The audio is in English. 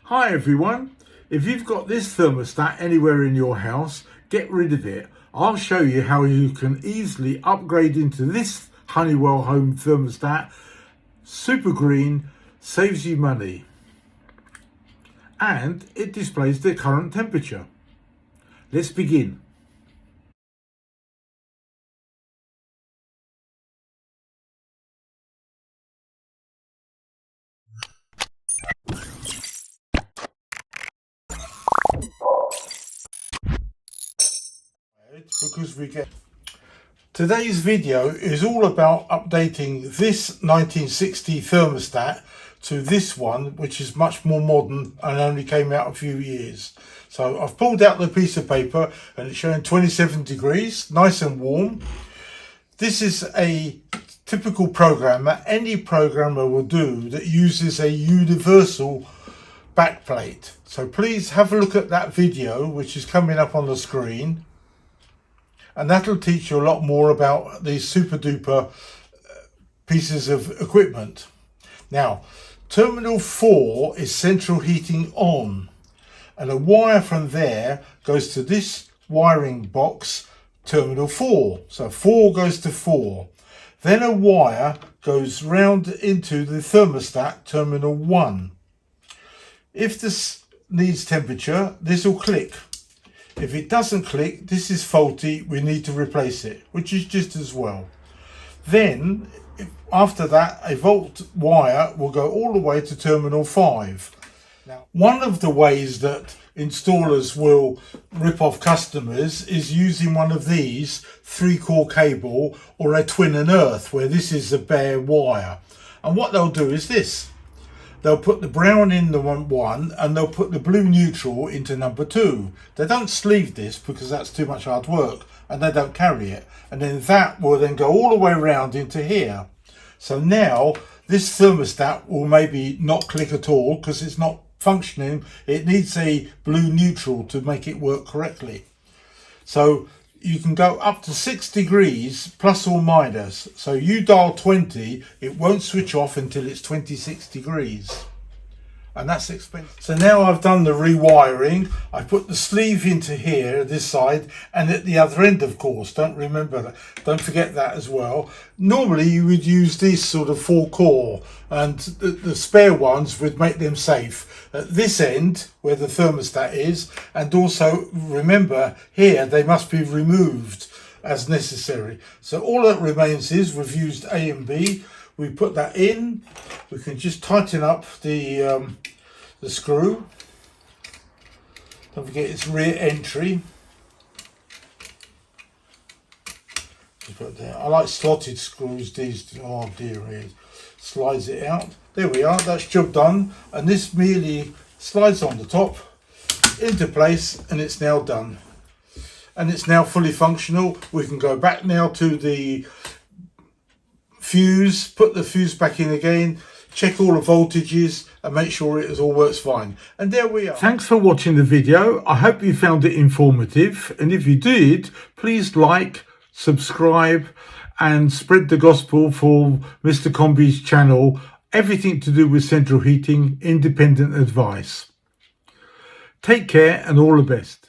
Hi everyone, if you've got this thermostat anywhere in your house, get rid of it. I'll show you how you can easily upgrade into this Honeywell Home thermostat. Super green, saves you money, and it displays the current temperature. Let's begin. Because we get today's video is all about updating this 1960 thermostat to this one, which is much more modern and only came out a few years. So I've pulled out the piece of paper and it's showing 27 degrees, nice and warm. This is a typical program that any programmer will do that uses a universal backplate. So please have a look at that video, which is coming up on the screen. And that'll teach you a lot more about these super duper pieces of equipment. Now, terminal 4 is central heating on, and a wire from there goes to this wiring box, terminal 4. So 4 goes to 4. Then a wire goes round into the thermostat, terminal 1. If this needs temperature, this will click. If it doesn't click, this is faulty, we need to replace it, which is just as well. Then, after that, a volt wire will go all the way to terminal 5. Now, one of the ways that installers will rip off customers is using one of these 3-core cable or a twin and earth, where this is a bare wire. And what they'll do is this. They'll put the brown in the one and they'll put the blue neutral into number 2. They don't sleeve this because that's too much hard work, and they don't carry it. And then that will then go all the way around into here. So now this thermostat will maybe not click at all because it's not functioning. It needs a blue neutral to make it work correctly. So you can go up to 6 degrees plus or minus. So you dial 20, it won't switch off until it's 26 degrees. And that's expensive. So now I've done the rewiring. I put the sleeve into here, this side, and at the other end, of course. Don't forget that as well. Normally you would use these sort of 4-core, and the spare ones would make them safe. At this end, where the thermostat is, and also remember here, they must be removed as necessary. So all that remains is we've used A and B. We put that in. We can just tighten up the screw. Don't forget its rear entry. Just put it there. I like slotted screws. These, oh dear, it slides it out. There we are. That's job done. And this merely slides on the top into place, and it's now done. And it's now fully functional. We can go back now to the fuse, put the fuse back in again, check all the voltages and make sure it all works fine. And there we are. Thanks for watching the video. I hope you found it informative, and if you did, please like, subscribe and spread the gospel for Mr. Combi's channel, everything to do with central heating, independent advice. Take care and all the best.